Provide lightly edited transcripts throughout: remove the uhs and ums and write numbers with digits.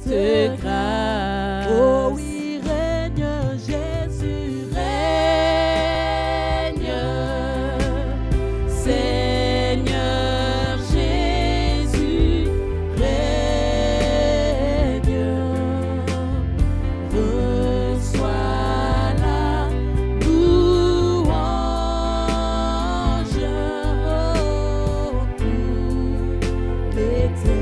grâce. Oh oui, règne Jésus, Règne, Seigneur Jésus, règne. Reçois la louange pour l'éternité.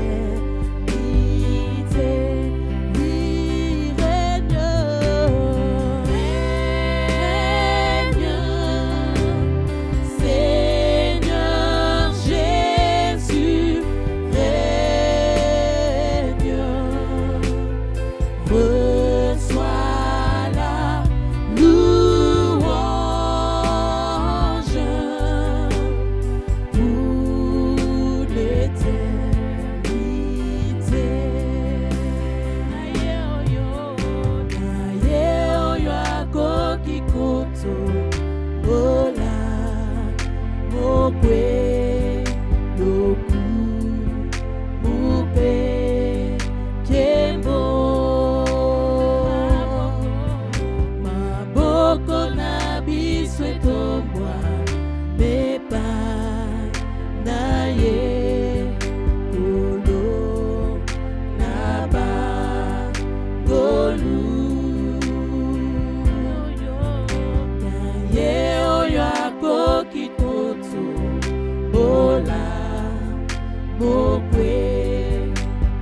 oui, règne. Règne, Seigneur Jésus, règne. Reçois la louange pour l'éternité. Aye oyo, akoki koto, ola, mokwe, loku, mupe, kembo. Maboko na biso etombwa, mepa na ye, kolo na bagolu. Na ye oyo akoki koto, ola, mokwe,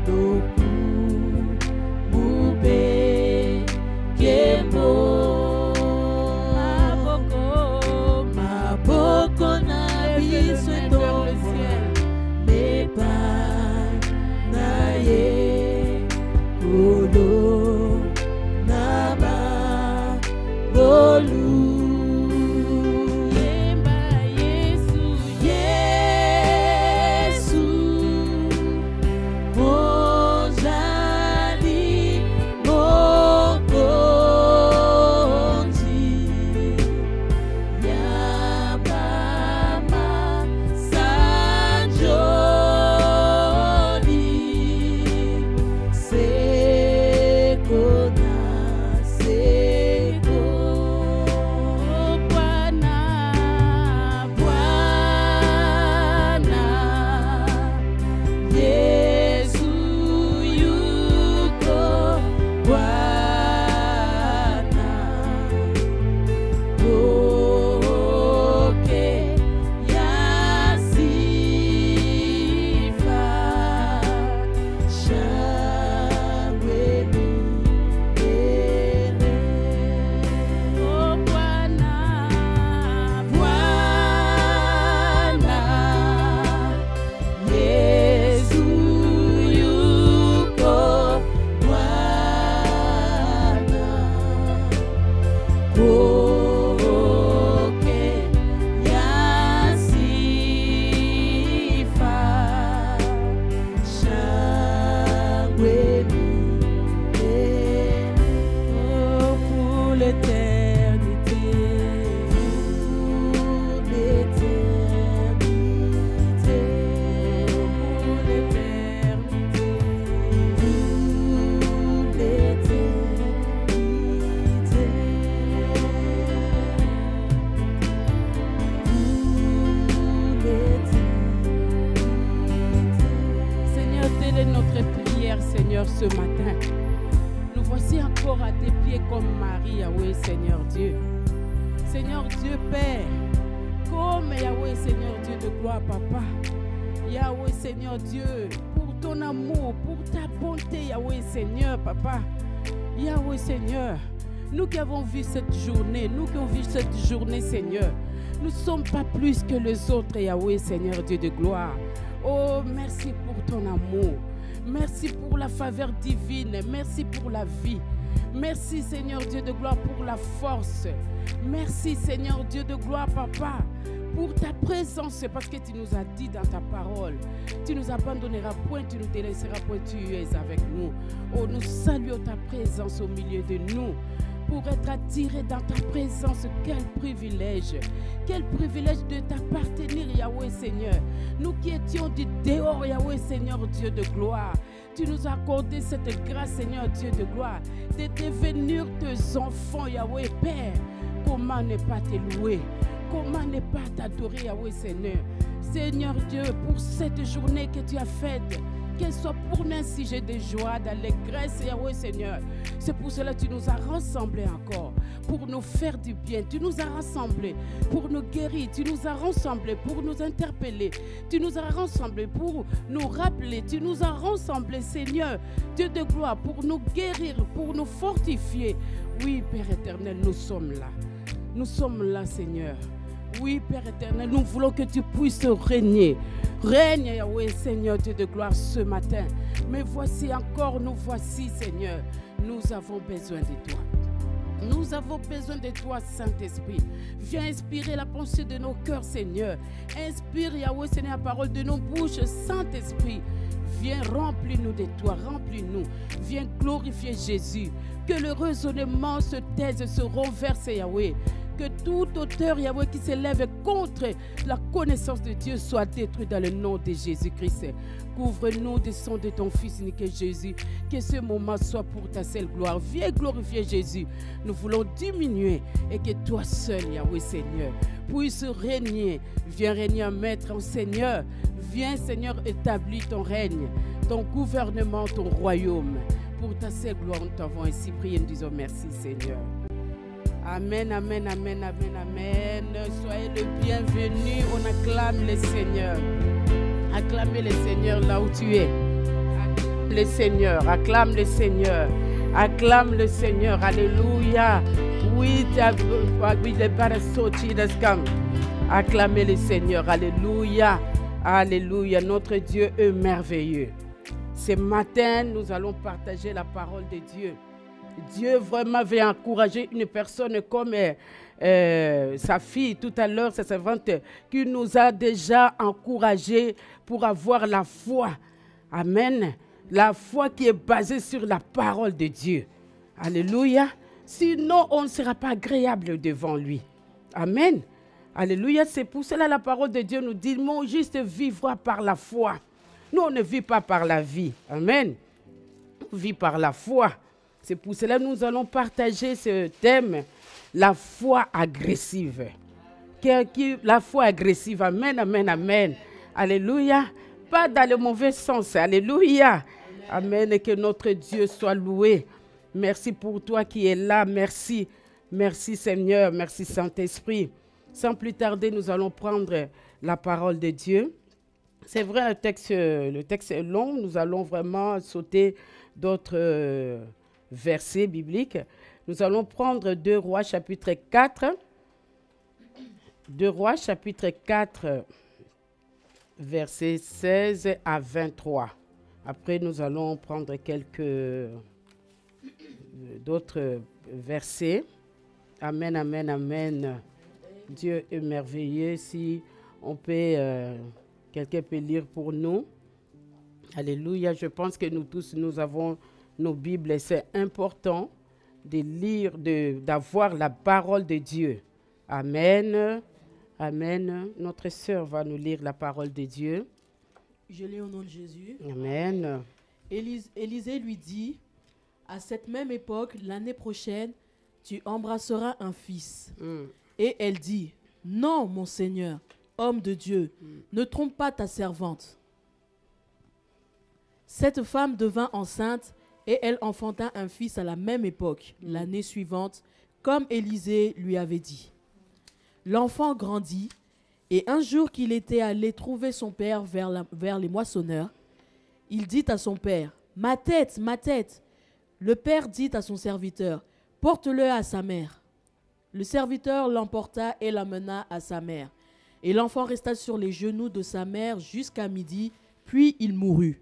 loku, mube, kembo. Maboko na biso etombwa, mepa na ye, kolo na bagolu. Yemba Yesu, Yesu, ozali mokonzi. Yambama sanjoli, seko na seko. Bwana, Bwana, Yesu yuko Bwana. Pokea sifa, shangwe milele. Oh Bwana, Bwana, Yesu yuko Bwana. Pokea sifa, shangwe milele. Oh, pour l'éternité, pour l'éternité, pour l'éternité, pour Seigneur, telle est notre prière, Seigneur, ce matin. Nous voici encore à tes pieds comme Marie, Yahweh, Seigneur Dieu. Seigneur Dieu Père, comme Yahweh, Seigneur Dieu de gloire, Papa. Yahweh, Seigneur Dieu, pour ton amour, pour ta bonté, Yahweh, Seigneur, Papa. Yahweh, Seigneur, nous qui avons vu cette journée, Seigneur, nous ne sommes pas plus que les autres, Yahweh, Seigneur Dieu de gloire. Oh, merci pour ton amour. Merci pour la faveur divine. Merci pour la vie. Merci, Seigneur Dieu de gloire, pour la force. Merci, Seigneur Dieu de gloire, Papa, pour ta présence, parce que tu nous as dit dans ta parole, tu nous abandonneras point, tu nous délaisseras point, tu es avec nous. Oh, nous saluons ta présence au milieu de nous. Pour être attirés dans ta présence, quel privilège de t'appartenir, Yahweh Seigneur. Nous qui étions du dehors, Yahweh Seigneur Dieu de gloire, Tu nous as accordé cette grâce, Seigneur Dieu de gloire, de devenir tes enfants, Yahweh Père. Comment ne pas te louer? Comment ne pas t'adorer, Yahweh Seigneur? Seigneur Dieu, pour cette journée que tu as faite, qu'elle soit pour nous un sujet de joie, d'allégresse, Yahweh Seigneur. C'est pour cela que tu nous as rassemblés encore, pour nous faire du bien. Tu nous as rassemblés pour nous guérir. Tu nous as rassemblés pour nous interpeller. Tu nous as rassemblés pour nous rappeler. Tu nous as rassemblés, Seigneur, Dieu de gloire, pour nous guérir, pour nous fortifier. Oui, Père éternel, nous sommes là. Nous sommes là, Seigneur. Oui, Père éternel, nous voulons que tu puisses régner. Règne, Yahweh, Seigneur Dieu de gloire, ce matin. Mais voici encore, nous voici, Seigneur. Nous avons besoin de toi. Nous avons besoin de toi, Saint-Esprit. Viens inspirer la pensée de nos cœurs, Seigneur. Inspire, Yahweh, Seigneur, la parole de nos bouches, Saint-Esprit. Viens, remplis-nous de toi, remplis-nous. Viens glorifier Jésus. Que le raisonnement se taise et se renverse, Yahweh. Que tout auteur, Yahweh, qui s'élève contre la connaissance de Dieu soit détruit dans le nom de Jésus-Christ. Couvre-nous du sang de ton Fils unique Jésus. Que ce moment soit pour ta seule gloire. Viens glorifier Jésus. Nous voulons diminuer et que toi seul, Yahweh Seigneur, puisse régner. Viens régner en maître, en Seigneur. Viens, Seigneur, établir ton règne, ton gouvernement, ton royaume. Pour ta seule gloire, nous t'avons ainsi prié. Nous disons merci, Seigneur. Amen, amen, amen, amen, amen. Soyez le bienvenu. On acclame le Seigneur. Acclamez le Seigneur là où tu es. Acclame le Seigneur. Acclame le Seigneur. Acclame le Seigneur. Alléluia. Oui, acclamez le Seigneur. Alléluia. Alléluia. Notre Dieu est merveilleux. Ce matin, nous allons partager la parole de Dieu. Dieu vraiment veut encourager une personne comme sa fille tout à l'heure, sa servante, qui nous a déjà encouragés pour avoir la foi. Amen. La foi qui est basée sur la parole de Dieu. Alléluia. Sinon, on ne sera pas agréable devant lui. Amen. Alléluia. C'est pour cela que la parole de Dieu nous dit, mon juste vivra par la foi. Nous, on ne vit pas par la vie. Amen. On vit par la foi. C'est pour cela que nous allons partager ce thème, la foi agressive. La foi agressive, amen, amen, amen. Alléluia. Pas dans le mauvais sens, alléluia. Amen, et que notre Dieu soit loué. Merci pour toi qui es là, merci. Merci Seigneur, merci Saint-Esprit. Sans plus tarder, nous allons prendre la parole de Dieu. C'est vrai, le texte est long, nous allons vraiment sauter d'autres versets bibliques. Nous allons prendre 2 Rois chapitre 4. 2 Rois chapitre 4, versets 16 à 23. Après, nous allons prendre d'autres versets. Amen, amen, amen. Dieu est merveilleux. Si on peut, quelqu'un peut lire pour nous. Alléluia. Je pense que nous tous, nous avons nos Bibles, c'est important de lire, d'avoir la parole de Dieu. Amen. Amen. Notre sœur va nous lire la parole de Dieu. Je lis au nom de Jésus. Amen. Élisée lui dit, à cette même époque, l'année prochaine, tu embrasseras un fils. Et elle dit, non, mon Seigneur, homme de Dieu, ne trompe pas ta servante. Cette femme devint enceinte et elle enfanta un fils à la même époque, l'année suivante, comme Élisée lui avait dit. L'enfant grandit, et un jour qu'il était allé trouver son père vers les moissonneurs, il dit à son père, « Ma tête, ma tête !» Le père dit à son serviteur, « Porte-le à sa mère. » Le serviteur l'emporta et l'amena à sa mère. Et l'enfant resta sur les genoux de sa mère jusqu'à midi, puis il mourut.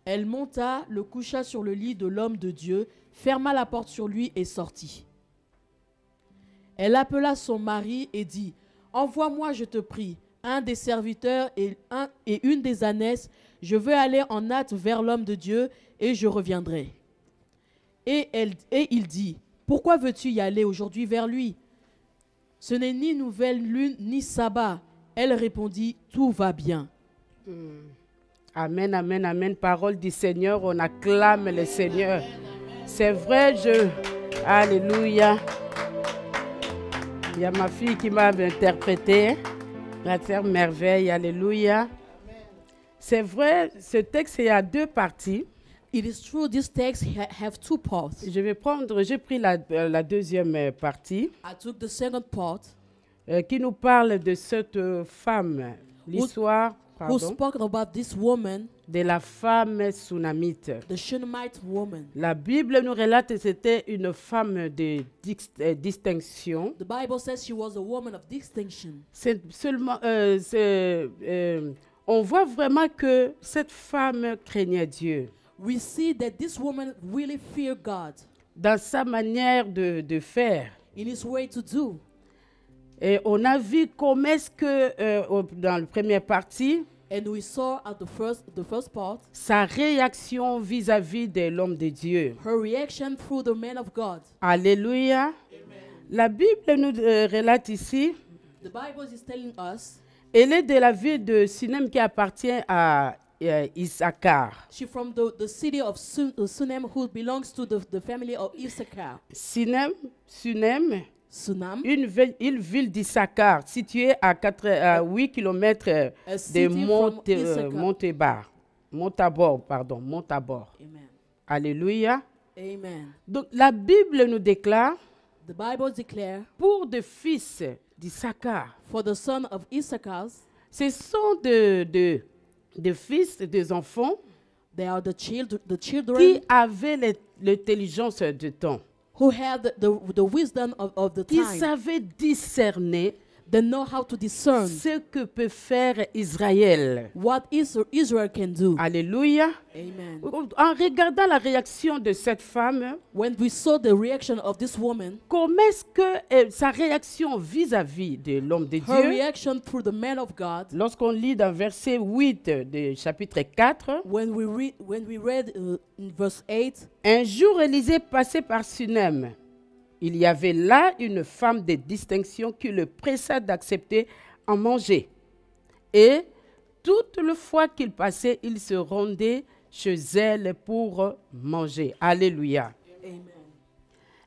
Elle monta, le coucha sur le lit de l'homme de Dieu, ferma la porte sur lui et sortit. Elle appela son mari et dit, « Envoie-moi, je te prie, un des serviteurs et une des ânesses. Je veux aller en hâte vers l'homme de Dieu et je reviendrai. » Et il dit, « Pourquoi veux-tu y aller aujourd'hui vers lui? Ce n'est ni nouvelle lune ni sabbat. » Elle répondit, « Tout va bien. » Amen, amen, amen. Parole du Seigneur, on acclame le Seigneur. C'est vrai, Alléluia. Il y a ma fille qui m'a interprété. La terre merveille, alléluia. C'est vrai, ce texte, il y a deux parties. It is true, this text have two parts. J'ai pris la deuxième partie I took the second part, qui nous parle de cette femme. L'histoire, who spoke about this woman, de la femme Sunamite. the Shunammite woman. La Bible nous relate que c'était une femme de distinction. The Bible says she was a woman of distinction. C'est seulement, on voit vraiment que cette femme craignait Dieu. We see that this woman really feared God Dans sa manière de faire. in his way to do. Et on a vu comment est-ce que, dans la première partie, And we saw at the first part, sa réaction vis-à-vis de l'homme de Dieu. her reaction through the man of God. Alléluia. Amen. La Bible nous relate ici, The Bible is telling us elle est de la ville de Sunem qui appartient à Issachar. she's from the city of Sunem, who belongs to the family of Issachar. Sunem, Sunam, une ville d'Issachar située à 8 km de Montabor. Amen. Alléluia. Amen. Donc la Bible nous déclare, The Bible declares, pour des fils d'Issachar, for the son of Issachar, ce sont des fils, des enfants they are the qui children avaient l'intelligence du temps, who had the wisdom of the qui time. savaient discerner They know how to discern ce que peut faire Israël. what Israel can do. Alléluia. Amen. En regardant la réaction de cette femme, When we saw the reaction of this woman, comment est-ce que sa réaction vis-à-vis de l'homme de her Dieu, reaction through the man of God, lorsqu'on lit dans verset 8 du chapitre 4, when we read in verse 8, un jour Élisée passait par Sunem. Il y avait là une femme de distinction qui le pressa d'accepter en manger. Et toute le fois qu'il passait, il se rendait chez elle pour manger. Alléluia. Amen.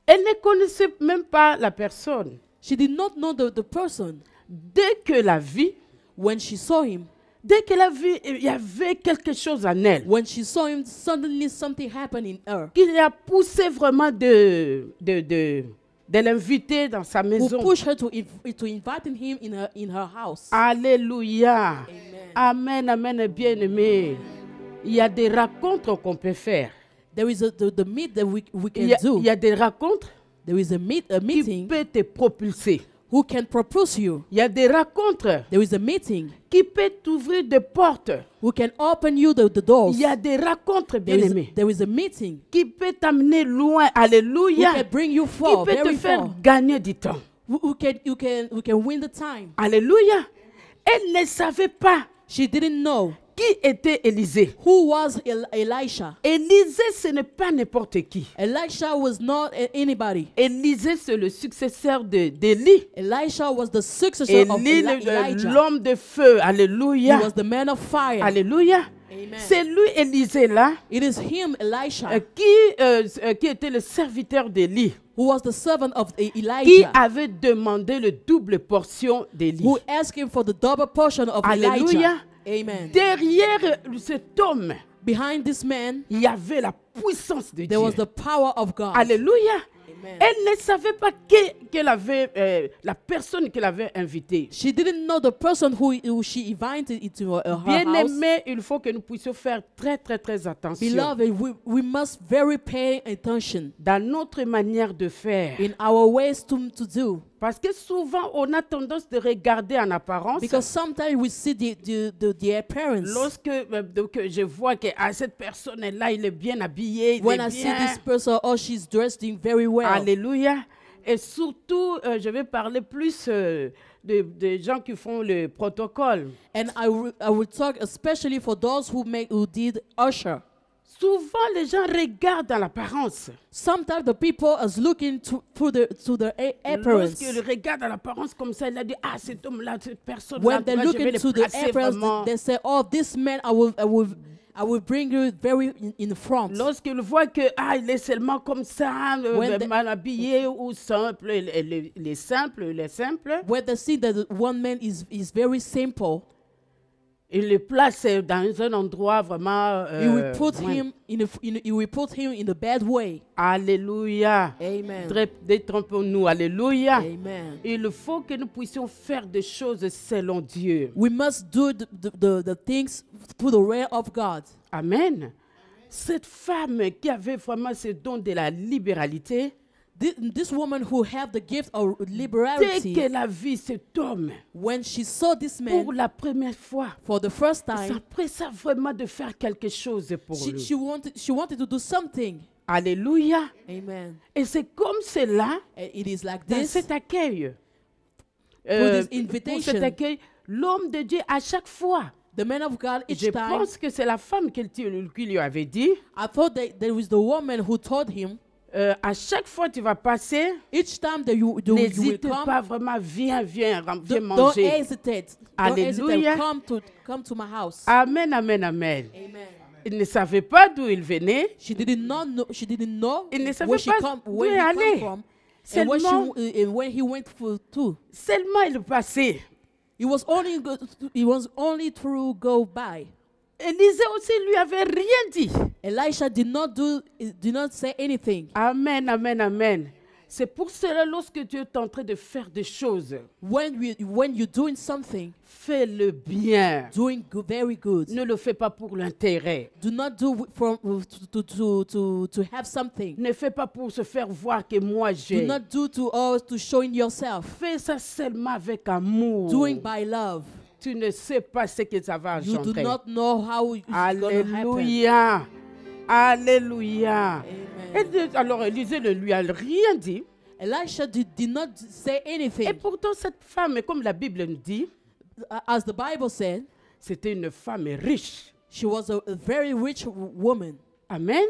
Elle ne connaissait même pas la personne. She did not know the person. Dès que la vit, When she saw him, dès qu'elle a vu, il y avait quelque chose en elle when she saw him, suddenly something happened in her. qui l'a poussé vraiment de l'inviter dans sa Who maison. pushed her to invite him in her house. Alléluia. Amen. Amen, amen, bien-aimé. Il y a des rencontres qu'on peut faire. There is the meet that we Il can do. y a des rencontres There is a qui meeting peuvent te propulser. who can propose you. Il y a des rencontres There is a meeting qui peuvent t'ouvrir des portes. who can open you the doors. Il y a des rencontres, bien-aimé, There is a meeting qui peut t'amener loin. who Alléluia. can bring you Qui far, peut te very faire far. gagner du temps. Who can win the time. Alléluia. Elle ne savait pas She didn't know qui était Élisée. who was Elisha. Élisée, ce n'est pas n'importe qui. Elisha was not anybody. Élisée, c'est le successeur d'Élie. Elisha was the successor of Élie, Elijah. l'homme de feu. He Alléluia. was the man of fire. Alléluia. Amen. C'est lui, Élisée, là, It is him, Elisha, qui était le serviteur d'Élie, who was the servant of qui Elijah, avait demandé le double portion d'Élie. who asked him for the double portion of Alléluia. Elijah. Amen. Derrière cet homme, Behind this man, il y avait la puissance de there was Dieu. the power of God. Alléluia. Amen. Elle ne savait pas qu'elle avait, la personne qu'elle avait invitée. She didn't know the person who she invited into her house. Bien-aimés, il faut que nous puissions faire très, très, très attention Beloved, we must very pay attention dans notre manière de faire. in our ways to do. Parce que souvent, on a tendance de regarder en apparence. Because sometimes we see the appearance. Lorsque que je vois que cette personne-là, il est bien habillé, il When est I see bien. this person, oh, she's dressed in very well. Alléluia. Et surtout, je vais parler plus de gens qui font le protocole. And I will talk especially for those who did usher. Souvent, les gens regardent dans l'apparence. Sometimes the people is looking to the appearance. Lorsqu'ils regardent dans l'apparence comme ça, il a dit, ah, cet homme-là, cette personne-là, When they moi, look je vais le into the placer appearance, vraiment. they say, "Oh, this man, I will bring you very in front." Lorsqu'ils voient que, ah, il est seulement comme ça, When they- mal habillé ou simple, les simples, When they see that one man is very simple, il le place dans un endroit vraiment... he will put ouais. him he will put him in a bad way. Alléluia. Amen. Détrompons-nous. Alléluia. Amen. Il faut que nous puissions faire des choses selon Dieu. We must do the things through the way of God. Amen. Cette femme qui avait vraiment ce don de la libéralité, This woman who have the gift of dès liberality, qu'elle a vu cet homme when she saw this man pour la première fois, for the first ça time, pressa vraiment de faire quelque chose pour lui. she wanted to do something. Alléluia. Amen. Et c'est comme cela, And it is like dans this. cet accueil, this pour invitation. cet accueil, l'homme de Dieu, à chaque fois, The man of God, je each time, pense que c'est la femme qui lui avait dit, I thought that there was the woman who told him, à chaque fois tu vas passer, each time that you will n'hésite come, pas vraiment, viens don't manger. hesitate. Don't hesitate. Alléluia. Come to my house. Amen, amen, amen. Amen. Il ne savait pas d'où il venait. She didn't know Il ne savait where she pas come, d'où where il he allait. come from, and Seulement, when he went to. seulement il passait. It was only to go by. Élisée aussi lui avait rien dit. Elisha did not say anything. Amen, amen, amen. C'est pour cela, lorsque Dieu est en train de faire des choses, When you're doing something, fais-le bien. very good. Ne le fais pas pour l'intérêt. Do not do to have something. Ne fais pas pour se faire voir que moi Do j'ai. not do to showing yourself. Fais ça seulement avec amour. Doing by love. Tu ne sais pas ce que ça va You do engendrer. not know how it's going to happen. Alléluia. Alléluia. Amen. Alors Élisée ne lui a rien dit. Elisha did not say Et anything. pourtant, cette femme, comme la Bible nous dit, As the Bible said, c'était une femme riche. she was a very rich woman. Amen.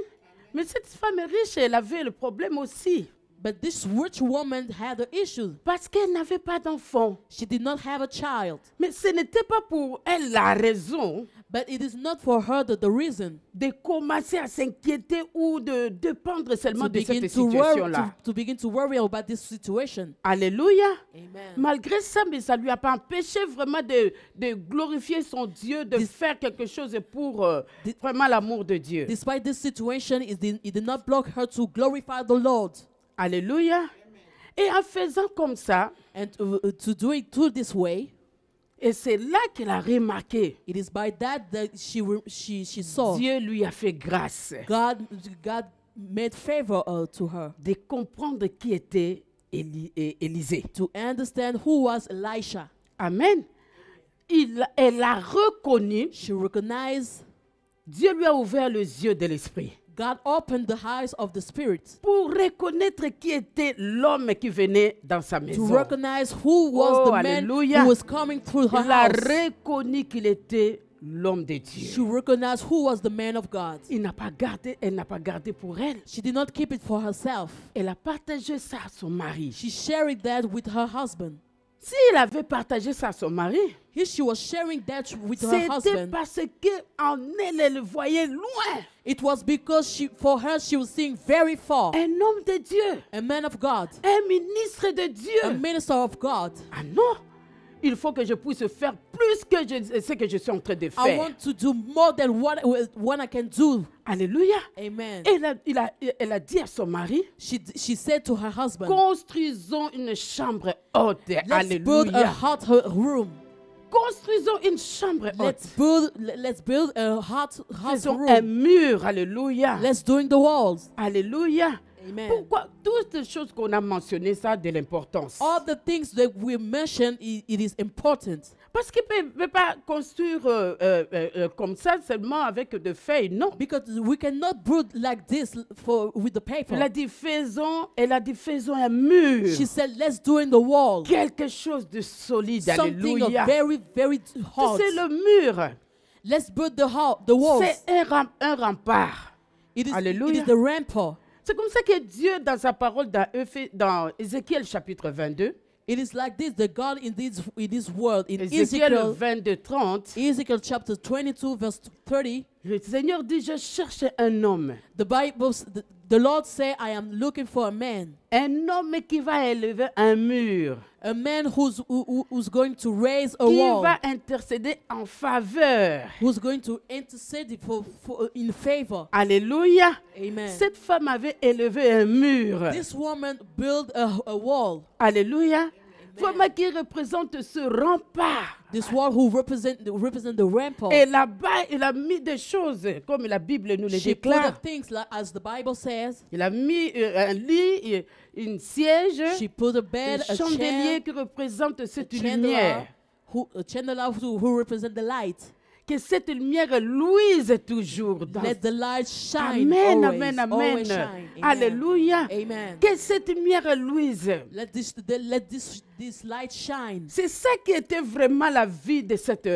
Mais cette femme riche, elle avait le problème aussi. But this rich woman had an issue. Parce qu'elle n'avait pas d'enfant. She did not have a child. Mais ce n'était pas pour elle la raison But it is not for her the reason de commencer à s'inquiéter ou de dépendre seulement to de cette begin to worry, situation-là. to begin to worry about this situation. Alléluia. Amen. Malgré ça, mais ça ne lui a pas empêché vraiment de glorifier son Dieu, de faire quelque chose pour vraiment l'amour de Dieu. Despite this situation, it did not block her to glorify the Lord. Alléluia. Et en faisant comme ça, And to do it through this way, et c'est là qu'elle a remarqué, it is by that she saw Dieu lui a fait grâce God made favor to her de comprendre qui était Élisée. to understand who was Elisha. Amen. Elle a reconnu, She recognized Dieu lui a ouvert les yeux de l'esprit God opened the eyes of the spirit pour reconnaître qui était l'homme qui venait dans sa to maison. recognize who was Oh, the man alléluia. who was coming through her Elle a house. reconnu qu'il était l'homme de She Dieu. recognized who was the man of God. Elle n'a pas gardé pour elle. She did not keep it for herself. Elle a partagé ça à son mari. She shared that with her husband. Si elle avait partagé ça à son mari, If she was sharing that with her c'était husband, parce qu'en elle le voyait loin. it was because for her she was seeing very far. Un homme de Dieu, A man of God, un ministre de a Dieu. minister of God. Ah non, il faut que je puisse faire plus que ce que je suis en train de I faire. want to do more than what I can do. Alléluia. Amen. Elle a dit à son mari, She said to her husband, construisons une chambre haute. let's build a Alléluia. hot room. Construisons une chambre haute. Let's build a hot Faisons un room. mur. Alléluia. Let's doing the walls. Alléluia. Amen. Pourquoi toutes les choses qu'on a mentionnées, ça a de l'importance. All the things that we mentioned, it is important. Parce qu'il ne peut pas construire comme ça seulement avec des feuilles, non. Because we cannot build like this with the paper. Elle a dit faisons un mur. She said, let's do in the wall. Quelque chose de solide. Something Alléluia. very, very hard. C'est le mur. Let's build the walls. C'est un rempart. It is Alléluia. the rampart. C'est comme ça que Dieu, dans sa parole, dans Ézéchiel chapitre 22, It is like this, the God in this world, in Ézéchiel Ezekiel, 22, 30, Ezekiel chapter 22, verse 30, le Seigneur dit, je cherche un homme. the Lord say, I am looking for a man. Un homme qui va élever un mur, A man who's going to raise a qui wall, va intercéder en faveur. who's going to intercede in favor. Alléluia. Amen. Cette femme avait élevé un mur. This woman built a wall. Alléluia. Vraiment qui représente ce rempart. This wall who represent the rampart. Et là-bas, il a mis des choses, comme la Bible nous le She put the déclare. things like, as the Bible says. Il a mis un lit, une siège, She put a un bed, a chandelier chair, qui représente cette chandelier, lumière. a chandelier who represent the light. Que cette lumière luise toujours. Let the light shine. Amen, always, amen, always amen. shine. Amen. Alléluia. Amen. Que cette lumière luise. Let this light shine. C'est ça qui était vraiment la vie de cette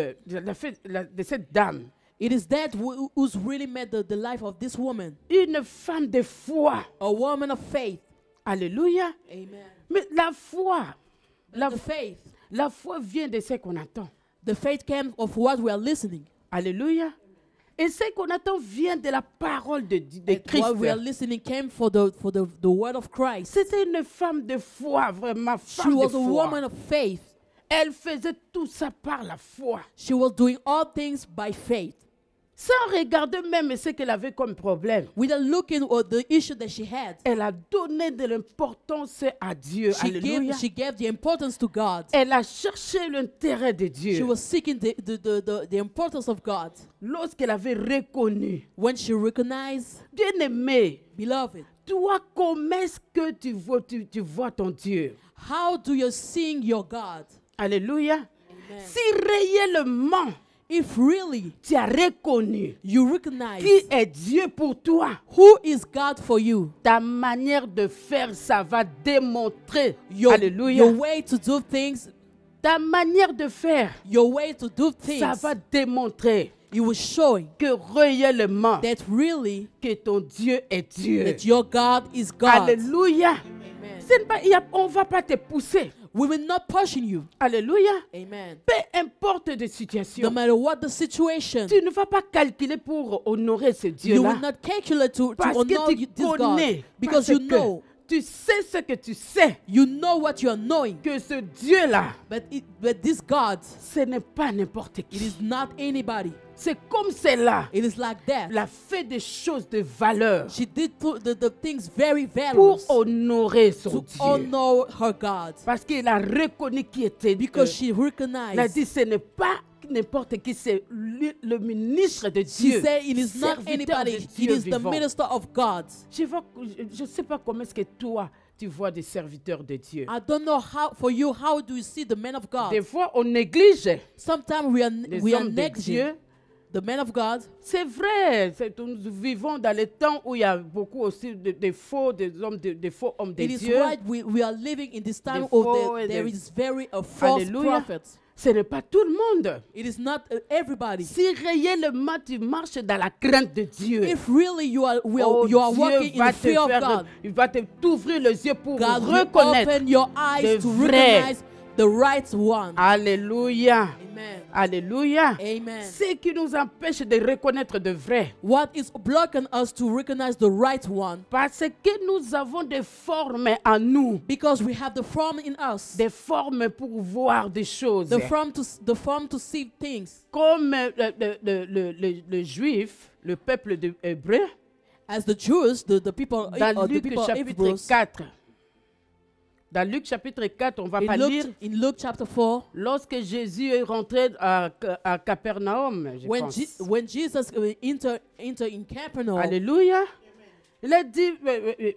dame. It is that who's really made the life of this woman. Une femme de foi. A woman of faith. Alléluia. Amen. Mais la foi, The faith. la foi vient de ce qu'on attend. The faith came of what we are listening. Alléluia. Et ce qu'on attend vient de la parole de Christ. What we are listening came for the word of Christ. C'était une femme de foi, vraiment She femme de was a foi. woman of faith. Elle faisait tout ça par la foi. She was doing all things by faith. Sans regarder même ce qu'elle avait comme problème. Without looking at the issue that she had. Elle a donné de l'importance à Dieu. Alléluia. She gave the importance to God. Elle a cherché l'intérêt de She Dieu. was seeking the importance of God. Lorsqu'elle avait reconnu, When she recognized, bien-aimé, beloved, toi, comment est-ce que tu vois ton Dieu? how do you sing your God? Alléluia. Amen. Si réellement If really tu as reconnu you recognize qui est Dieu pour toi, who is God for you, ta manière de faire, ça va démontrer. your Alléluia. way to do things, Ta manière de faire, your way to do ça things, va démontrer it was showing que réellement that really que ton Dieu est Dieu. that your God is God. Alléluia. Amen. On ne va pas te pousser. We will not pushing you. Alléluia. Amen. Peu importe de No situation, matter what the situation, tu ne vas pas calculer pour honorer ce you Dieu-là. will not calculate to Parce honor que tu this God, connais, because parce you que know tu sais ce que tu sais, you know what you are knowing. que ce Dieu-là, But this God, ce n'est pas n'importe it qui. is not anybody. C'est comme cela. It is like that. Elle a fait des choses de valeur She did put the things very pour valuable honorer son to Dieu. honor her God, Parce qu'il a reconnu qui était Dieu. because she Il a recognized. dit, ce n'est pas n'importe qui, c'est le ministre de She Dieu. said it is not serviteur anybody. de It Dieu is the vivant. minister of God. Je ne sais pas comment est-ce que toi, tu vois des serviteurs de Dieu. I don't know how do you see the man of God? Des fois, on néglige Sometimes we les are hommes de neglecting Dieu. the man of God. C'est vrai, nous vivons dans les temps où il y a beaucoup aussi de faux, de faux hommes de It is Dieu. right. We are living in this time Des of faux et there des- is very a false Alléluia. prophets. Ce n'est pas tout le monde. It is not everybody. Si réellement tu marches dans la crainte de Dieu, If really you are oh, you are Dieu walking in va the te fear of faire, God, il va t'ouvrir les yeux pour God will reconnaître. open your eyes le to vrai. recognize the right one. Alléluia. Amen. Alléluia. Amen. Ce qui nous empêche de reconnaître de vrai. What is blocking us to recognize the right one? Parce que nous avons des formes en nous. Because we have the form in us, Des formes pour voir des choses. the form to see things. Comme le juif, le peuple hébreu, As the Jews, the people, dans the Luc people of chapitre Hebrews, 4. Dans Luc chapitre 4, on va pas lire. in Luke chapter 4, Lorsque Jésus est rentré à Capernaum, je pense. when Jesus entered in Capernaum, Alléluia. Il a dit,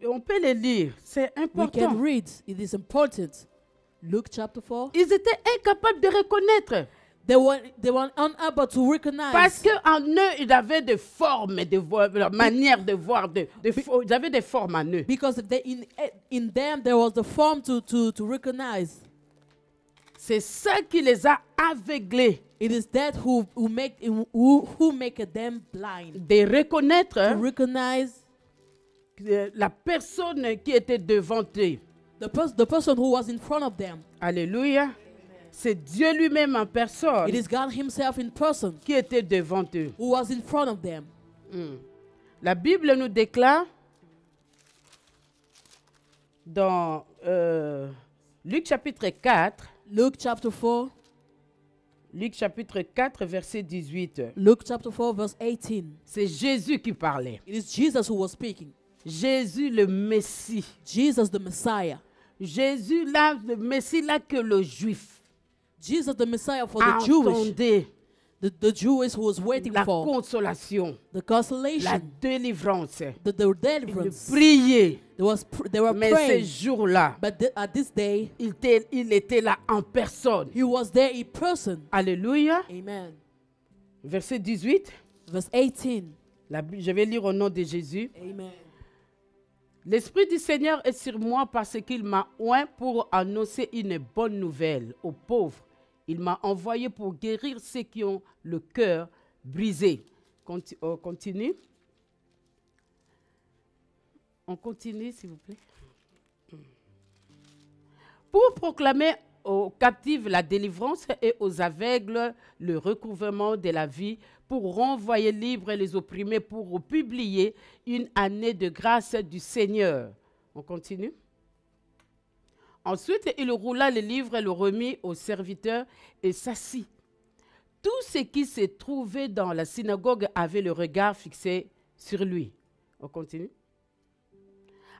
on peut le lire, c'est we important. can read. It is important. Luke chapter 4. Ils étaient incapables de reconnaître. They were unable to recognize. Parce qu'en eux, ils avaient des formes, de manière de voir. Ils avaient des formes en eux. Because in them there was the form to recognize. C'est ça qui les a aveuglés. It is that who make them blind. De reconnaître To recognize la personne qui était devant eux. the person who was in front of them. Alléluia. C'est Dieu lui-même en personne It is God himself in person qui était devant eux. who was in front of them. La Bible nous déclare dans Luc chapitre 4, Luke chapter 4. Luc chapitre 4, verset 18. Luke chapter 4 verse 18. C'est Jésus qui parlait. It is Jesus who was speaking. Jésus le Messie. Jesus the Messiah. Jésus là, le Messie là que le Juif Jesus the Messiah for the Jewish. attendait. The Jewish who was waiting La for. consolation, The consolation. la délivrance, The de deliverance. prier. They were Mais ce praying. jour-là, But at this day, il était là en personne. he was there in person. Alléluia. Amen. Verset 18. Verse 18. Je vais lire au nom de Jésus. Amen. L'Esprit du Seigneur est sur moi parce qu'il m'a oint pour annoncer une bonne nouvelle aux pauvres. Il m'a envoyé pour guérir ceux qui ont le cœur brisé. Continue. On continue, s'il vous plaît. Pour proclamer aux captifs la délivrance et aux aveugles le recouvrement de la vie, pour renvoyer libres les opprimés, pour publier une année de grâce du Seigneur. On continue. Ensuite, il roula le livre et le remit au serviteur et s'assit. Tous ceux qui se trouvaient dans la synagogue avaient le regard fixé sur lui. On continue.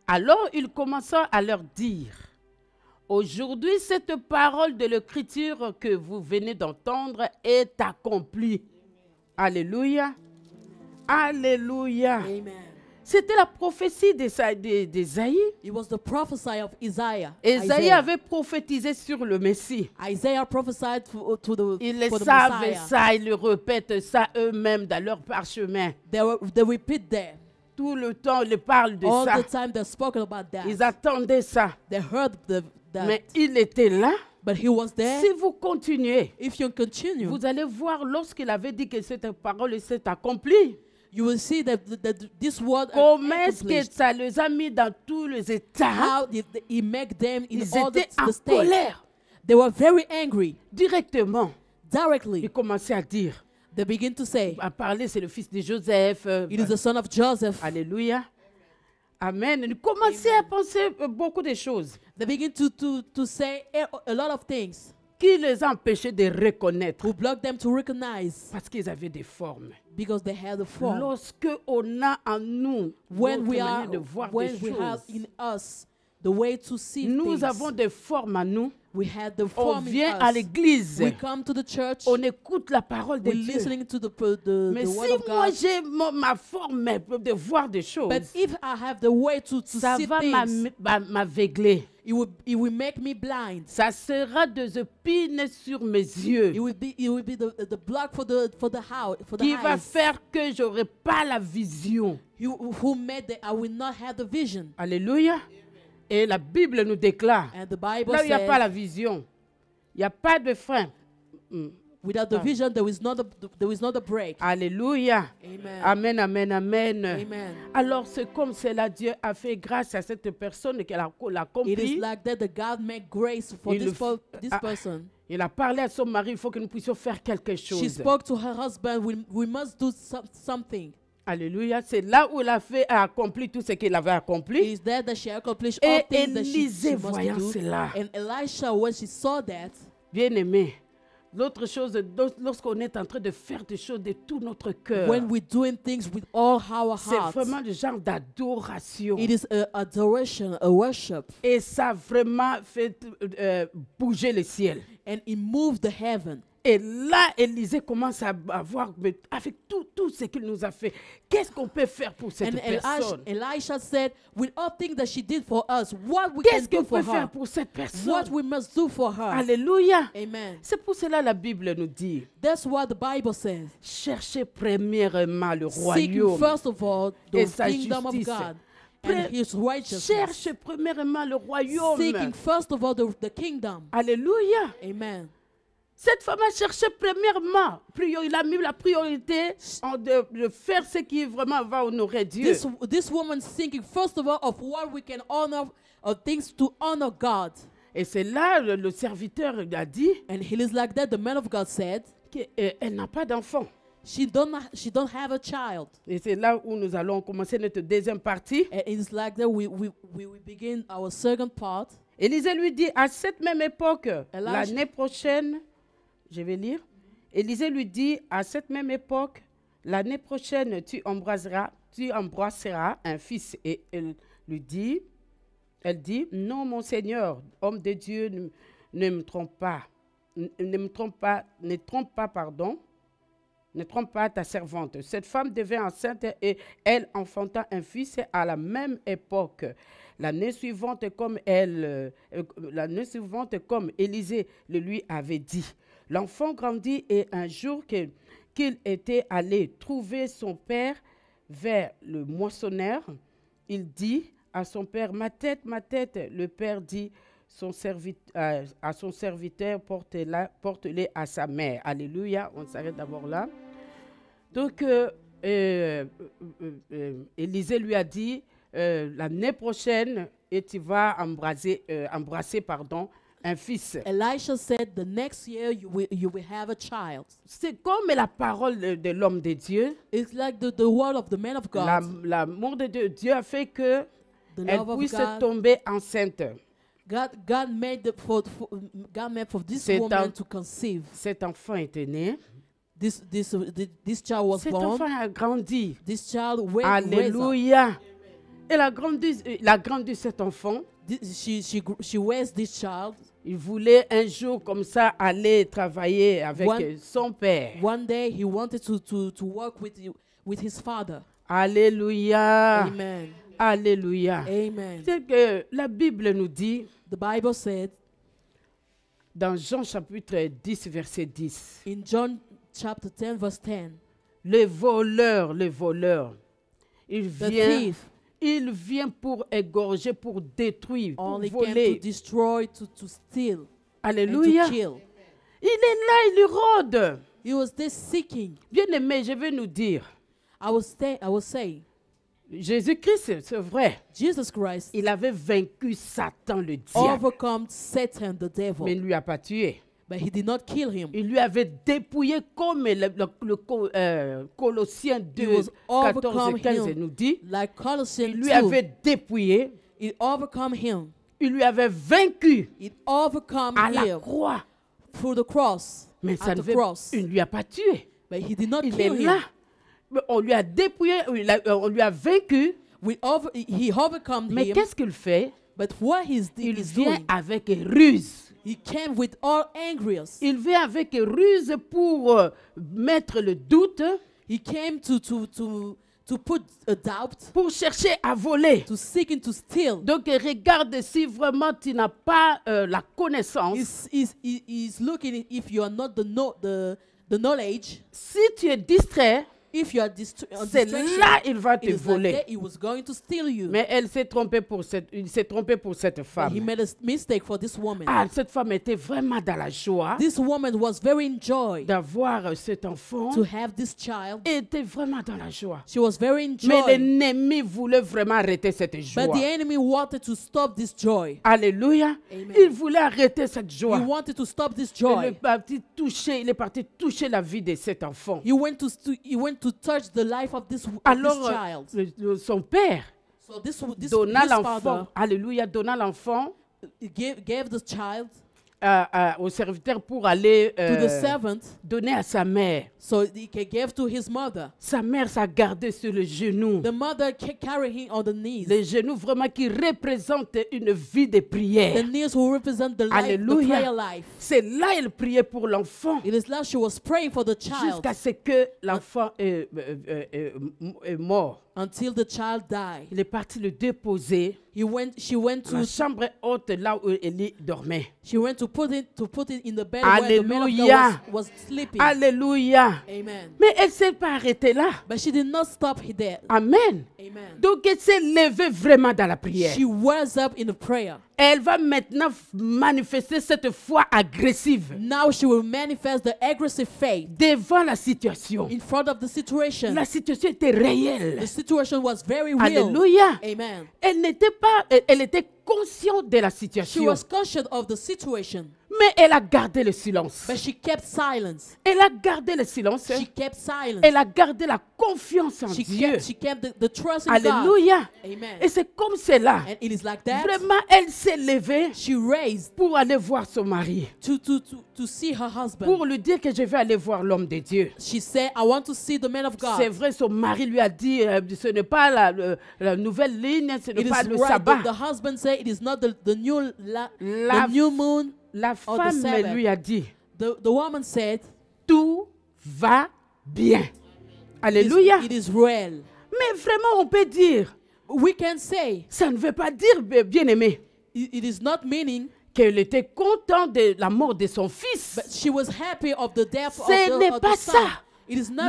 Alors il commença à leur dire, « Aujourd'hui, cette parole de l'Écriture que vous venez d'entendre est accomplie. » Alléluia. Alléluia. Amen. C'était la prophétie d'Ésaïe. It was the prophecy of Isaiah. Ésaïe avait prophétisé sur le Messie. Isaiah prophesied for the Ils Messiah. savaient ça, ils le répètent ça eux-mêmes dans leur parchemin. They repeat that. Tout le temps, ils parlent de All ça. the time they spoke about that. Ils attendaient ça. They heard that. Mais il était là. But he was there. Si vous continuez, If you continue, vous allez voir lorsqu'il avait dit que cette parole s'est accomplie. you will see that this word Comment est-ce que accomplished. ça les a mis dans tous les états? How did he make them in Ils all étaient en the states? colère. They were very angry. Directement, Directly, ils commençaient à dire, they begin to say, à parler, c'est le fils de Joseph. it is the son of Joseph. Alléluia. Amen. Ils commençaient à penser beaucoup de choses They begin to say a lot of things qui les empêchaient de reconnaître who blocked them to recognize parce qu'ils avaient des formes. because they had a form. Lorsque on a en nous When notre we are, manière de voir when des we have choses, in us the way to see nous things, avons des formes en nous. we had the On form vient in à us. l'église, We come to the church. on écoute la parole de We're Dieu. listening to the Mais word si of moi God. j'ai ma forme de voir des choses, But if I have the way to ça see va things, m'aveugler. it will make me blind. Ça sera des épines sur mes yeux It will be the block for the qui va eyes. faire que j'aurai pas la vision. Who made that I will not have the vision. Alléluia. Et la Bible nous déclare, And the Bible là où il n'y a pas says, la vision, il n'y a pas de frein. without the vision, there is not a break. Alléluia. Amen. Amen, amen, amen. Amen. Alors c'est comme cela, Dieu a fait grâce à cette personne qu'elle a It is compris. like that God made grace for Il this person. Il a parlé à son mari, il faut que nous puissions faire quelque She chose. spoke to her husband, we must do something. Alléluia. C'est là où elle a accompli tout ce qu'il avait It accompli. is there that she accomplished Et all things that she Élisée, must voyant do. cela, And Elisha, when she saw that, bien-aimé, l'autre chose, lorsqu'on est en train de faire des choses de tout notre cœur, when we're doing things with all our c'est hearts, vraiment le genre d'adoration. it is a adoration, a worship, Et ça a vraiment fait bouger le ciel. and it moved the heaven. Et là, Élisée commence à voir, mais avec tout ce qu'il nous a fait, qu'est-ce qu'on peut faire pour cette And personne? Elisha said, with all things that she did for us, what we Qu'est-ce can qu'on do for peut faire her, pour cette personne? what we must do for her. Alléluia. Amen. C'est pour cela la Bible nous dit, That's what the Bible says. cherchez premièrement le Seek royaume first of all et the sa kingdom of justice. God and his righteousness. Cherche premièrement le royaume. Seeking first of all the kingdom. Alléluia. Amen. Cette femme a cherché premièrement, il a mis la priorité de faire ce qui vraiment va honorer Dieu. This woman thinking first of all of what we can honor, of things to honor God. Et c'est là le serviteur a dit And it is like that the man of God said, qu'elle n'a pas d'enfant. she don't have a child. Et c'est là où nous allons commencer notre deuxième partie. And it's like that we begin our second part. Élisée lui dit, à cette même époque, Elijah- l'année prochaine, je vais lire. Élisée lui dit, à cette même époque, l'année prochaine, tu embrasseras un fils. Et elle dit, non, mon Seigneur, homme de Dieu, ne trompe pas ta servante. Cette femme devint enceinte et elle enfanta un fils à la même époque. L'année suivante, comme Élisée le lui avait dit. L'enfant grandit et un jour qu'il était allé trouver son père vers le moissonneur, il dit à son père, ma tête. Le père dit à son serviteur, porte-les à sa mère. Alléluia, on s'arrête d'abord là. Donc, Élisée lui a dit, l'année prochaine, et tu vas embrasser un fils. Elisha said, the next year you will have a child. C'est comme la parole de l'homme de Dieu. It's like the word of the man of God. L'amour de Dieu a fait que The elle love of puisse God. tomber enceinte. God made for this C'est woman un- to conceive. Cet enfant était né. This child was Cet born. enfant a grandi. This child raised up. Alléluia. Elle a grandi cet enfant. She raised this child. Il voulait un jour comme ça aller travailler avec One- son père. One day he wanted to work with his father. Alléluia. Amen. Alléluia. Amen. C'est que la Bible nous dit The Bible said dans Jean chapitre 10 verset 10. in John chapter 10 verse 10, Le voleur, il the vient, thief il vient pour égorger, pour détruire, pour only came to voler. destroy, to steal, and Alléluia. to kill. Il est là, il rôde. He was there seeking. Bien-aimé, je vais nous dire, I will say, Jésus-Christ, c'est vrai, Jesus Christ il avait vaincu Satan, le diable, overcome Satan, the devil, mais il ne lui a pas tué. but he did not kill him. Il lui avait dépouillé comme Colossiens 2, was 14 overcome et 15 him. nous dit. Like Colossians Il lui 2, avait dépouillé, it overcome him. il lui avait vaincu It overcome à la him croix. through the cross, Mais ça at ne the veut, cross. il ne lui a pas tué. But he did not Il kill est him. là. Mais on lui a dépouillé, on lui a vaincu. He overcome Mais him. qu'est-ce qu'il fait? But what he's Il doing, vient avec ruse. he came with all angriest. Il vient avec ruse pour mettre le doute, He came to put a doubt, pour chercher à voler. to seeking to steal. Donc regarde si vraiment tu n'as pas la connaissance. He's looking if you are not the knowledge. Si tu es distrait, If you are c'est là il va te it is like voler. that he was going to steal you. Mais il s'est trompé pour cette But he femme. made a mistake for this woman. Ah, cette femme était vraiment dans la joie This woman was very in joy d'avoir cet enfant. to have this child. Elle était vraiment dans la joie. She was very in Mais joy. l'ennemi voulait vraiment arrêter cette joie. But the enemy wanted to stop this joy. Alléluia. Amen. Il voulait arrêter cette He joie. wanted to stop this Il est joy. parti toucher la vie de cet enfant. He went to touch the life of this Alors, child. son père So this donna his l'enfant, father alléluia, donna l'enfant gave the child au serviteur pour aller to the servant, donner à sa mère. so he gave to his mother. Sa mère s'est gardée sur le genou. The mother carried him on the knees. Les genoux vraiment qui représentent une vie de The prière. knees will represent the life, the Alléluia. prayer life. C'est là elle priait pour l'enfant It is like she was praying for the child jusqu'à ce que l'enfant est mort. until the child died. Il est parti le déposer She went dans la to chambre haute, là où Élie dormait. put it in the bed where the man of Alléluia. God was sleeping. Alléluia. Amen. Mais elle ne s'est pas arrêtée là. But she did not stop there. Amen. Amen. Donc elle s'est levée vraiment dans la prière. She was up in the prayer. Elle va maintenant manifester cette foi agressive Now she will manifest the aggressive faith devant la situation. in front of the situation. La situation était réelle. The situation was very real. Alléluia. Amen. Elle était consciente de la She situation, was conscious of the situation, mais elle a gardé le silence. but she kept silence. Elle a gardé le silence. She kept silence. Elle a gardé la confiance en Dieu. She kept the trust in God. Alléluia. Amen. Et c'est comme cela. And it is like that. Vraiment, elle s'est levée She raised pour aller voir son mari, to see her husband. pour lui dire que je vais aller voir l'homme de Dieu. She said, I want to see the man of C'est God. vrai, son mari lui a dit, ce n'est pas la nouvelle ligne, ce n'est It pas is le right. sabbat. The husband said it is not the new La- the new moon. La or the femme Sabbath. lui a dit, The woman said, tout va bien. it Alléluia. is real. Mais vraiment, on peut dire, We can say ça ne veut pas dire, bien-aimé, it is not meaning, qu'elle était contente de la mort de son fils. but she was happy of the death Ce n'est of pas the son. ça. It is not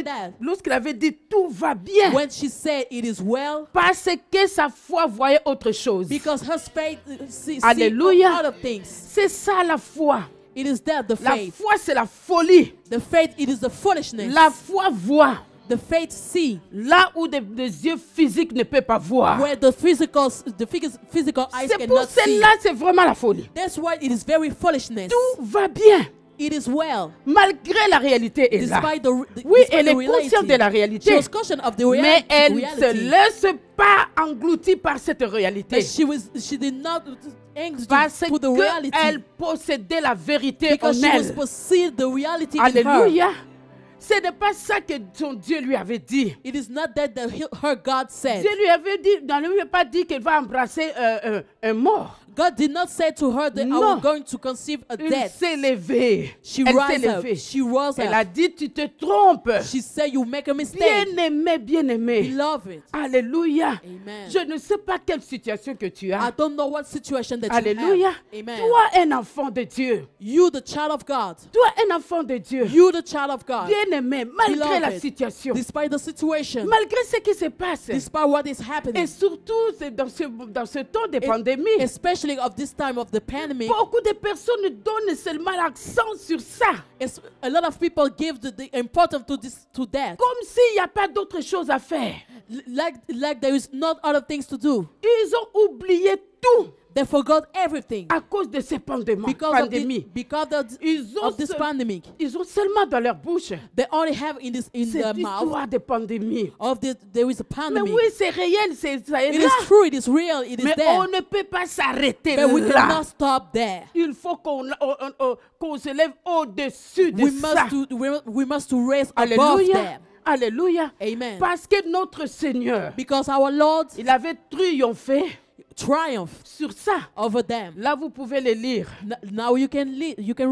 that. Lorsqu'elle avait dit tout va bien, When she said it is well, parce que sa foi voyait autre chose. because her faith see Alléluia. other things. C'est ça la foi. It is that the La faith. foi, c'est la folie. The faith, it is the foolishness. La foi voit The faith see là où des yeux physiques ne peuvent pas voir. where the physical eyes C'est pour cannot see. cela, c'est vraiment la folie. That's why it is very foolishness. Tout va bien, It is well, malgré la réalité est là. despite Oui, despite elle the est reality. consciente de la She réalité, was conscious of the mais elle ne reality. se laisse pas engloutir par cette réalité. But she did not Parce put the reality qu'elle possédait la vérité en because she was elle. possessed the reality in her. Alléluia. Ce n'est pas ça que son Dieu lui avait dit. It is not that her God said. Dieu lui avait dit, il ne lui a pas dit qu'elle va embrasser un mort. God did not say to her that I Non. was going to conceive a Elle death. s'est levée. She Elle s'est rose up. levée. She rose Elle a up. dit, tu te trompes. She said, you make a mistake. Bien-aimé, bien-aimé. Beloved. Alléluia. Amen. Je ne sais pas quelle situation que tu I as. don't know what situation that Alléluia. you have. Amen. Toi, un enfant de Dieu. You, the child of God. Toi, un enfant de Dieu. You, the child of God. Bien-aimé, malgré la Beloved, situation, despite the situation, malgré ce qui se passe, despite what is happening, et surtout c'est dans ce temps de pandémie, especially of this time of the pandemic, beaucoup de personnes donnent seulement l'accent sur ça, a lot of people give the importance to that. comme s'il n'y a pas d'autre chose à faire. Like there is not other things to do. Ils ont oublié tout They forgot everything à cause de ces pandémies. of this pandemic. Ils ont seulement dans leur bouche They only have in cette their mouth histoire de pandémie. there is a Mais pandemic. oui, c'est réel, ça est It là. is true, it is real, it is Mais there. on ne peut pas s'arrêter But we là. cannot stop there. Il faut qu'on se lève au-dessus de ça. We must raise above Alléluia. them. Alléluia. Amen. Parce que notre Seigneur, Because our Lord il avait triomphé triumphed sur ça. over them. Là, vous pouvez le lire Now you can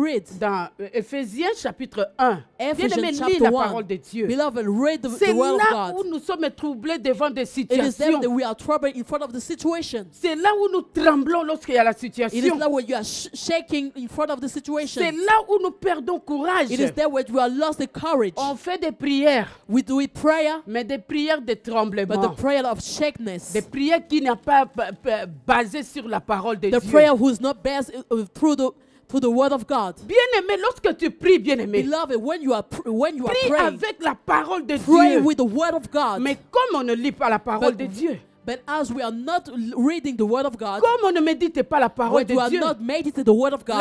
read. dans Éphésiens chapitre 1. Ephesians Bien-aimé, lis chapter la 1. parole de Dieu. Beloved, read C'est the word of là où God. nous sommes troublés devant des It is there situations. that we are troubled in front of the situation. C'est là où nous tremblons lorsqu'il y a la It is situation. there where you are shaking in front of the situation. C'est là où nous perdons courage. It is there where you are lost the courage. On fait des prières, We do it prayer, mais des prières de but tremblement. the prayer of shakeness. Des prières qui n'ont pas basé sur la parole de The Dieu. prayer who is not based through the word of God. Bien-aimé, lorsque tu pries, bien-aimé, Beloved, when you are prie praying, avec la parole de pray Dieu. with the word of God. Mais comme on ne lit pas la parole But- de Dieu, But as we are not reading the word of God, comme on ne médite pas la parole when de we are Dieu, not meditating the word of God,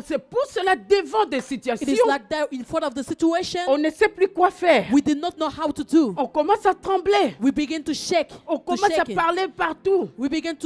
c'est pour cela devant des it is situations, like that in front of the situation. on ne sait plus quoi faire. We did not know how to do. On commence à trembler. We begin to shake. On To commence à shaking. parler partout. We begin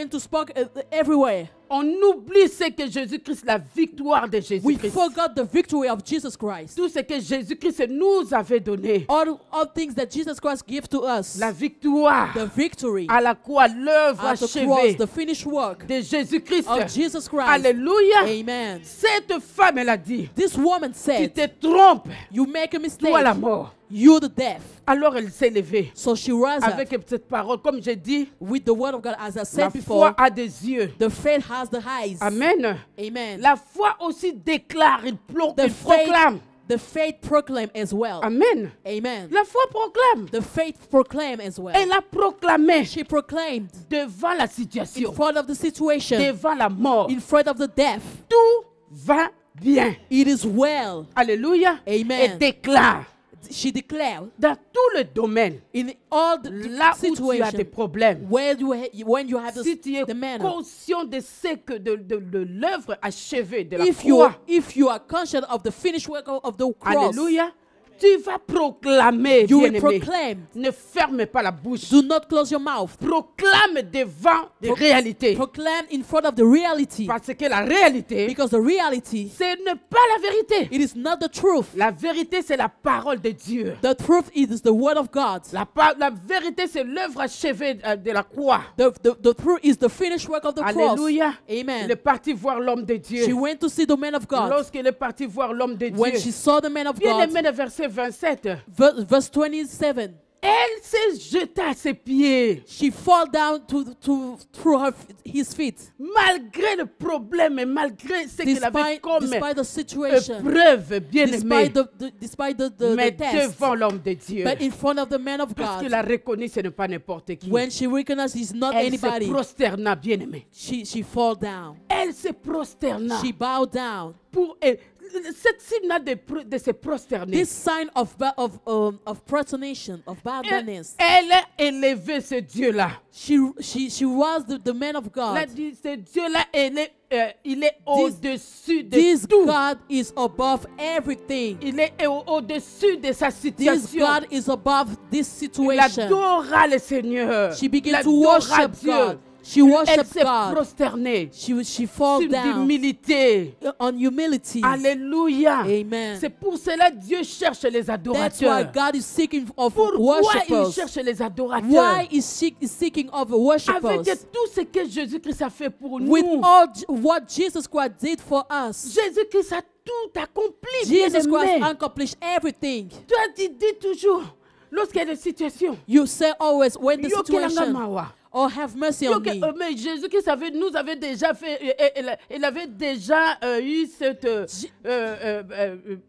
to speak everywhere. On oublie ce que Jésus-Christ, la victoire de We Jésus-Christ. forgot the victory of Jesus Christ. Tout ce que Jésus-Christ nous avait donné. All things that Jesus Christ gave to us. La victoire The victory à la croix, l'œuvre at the cross, achevée the finished work de Jésus-Christ. of Jesus Christ. Alléluia. Amen. Cette femme, elle a dit, This woman tu said, te trompes, you make a mistake. toi la mort. You the deaf. Alors elle s'est levée. So she rose up Avec cette parole, comme j'ai dit, with the word of God. As I la said foi before, a des yeux. the faith has the eyes. Amen. Amen. La foi aussi déclare, il The proclame. faith proclaim as well. Amen. Amen. La foi proclame. The faith proclaim as well. Elle a proclamé She proclaimed devant la in situation, front of the situation, devant la mort. in front of the death. Tout va bien. It is well. Alléluia. Amen. Et déclare She declared dans tous les domaines, in all the là où tu as des situations problèmes, when you have si tu es the manner. conscient de ce que de l'œuvre achevée de la If croix, you are conscious of the finished work of the cross, alléluia, tu vas proclamer, you will bien-aimé. proclaim. Ne ferme pas la bouche. Do not close your mouth. Proclame devant des réalités. Proclaim in front of the reality. Parce que la réalité, Because the reality, ce n'est pas la vérité. it is not the truth. La vérité, c'est la parole de Dieu. The truth is the word of God. La vérité, c'est l'œuvre achevée de la croix. The truth is the finished work of the Alléluia. cross. Il Amen. est parti voir l'homme de Dieu. She went to see the man of God. Lorsqu'il est parti voir l'homme de When Dieu, she saw the man of bien God, aimé, le verset 27, verse 27, elle s'est jetée à ses pieds. she fall down through his feet. Malgré le problème et malgré ce qu'il avait comme Despite the situation, épreuve, bien aimé, despite the mais test, devant l'homme de Dieu. but in front of the man of Parce God, qu'il a reconnu ce n'est pas n'importe qui. when she recognized he's not Elle se anybody, prosterna, bien aimé. she fall down. Elle se prosterna. She bowed down. Cette signe de se prosterner. This sign of prostration, of bowedness. Elle a élevé ce Dieu-là. She was the man of Elle a God. dit, ce Dieu-là, il est au-dessus de This tout. God is above everything. Il est au-dessus de sa This situation. God is above this Il situation. adora le Seigneur. She began Il to adora worship Dieu. God. She Elle worshiped s'est God. prosternée. She fall Sur down d'humilité. on humility. Alléluia. Amen. C'est pour cela que Dieu cherche les That's why adorateurs. God is seeking of Pourquoi il worshippers. cherche les adorateurs? Why is seeking of worshippers? Avec tout ce que Jésus-Christ a fait pour With nous. all what Jesus Christ did for us. Jésus-Christ a tout accompli. Jesus Christ bien-aimé. accomplished everything. Toi, tu dis toujours, lorsqu'il y a des situations, You say always when the Yo kelanga situation, mawa. oh have mercy on me. Mais Jésus-Christ nous avait déjà fait, il avait déjà eu cette,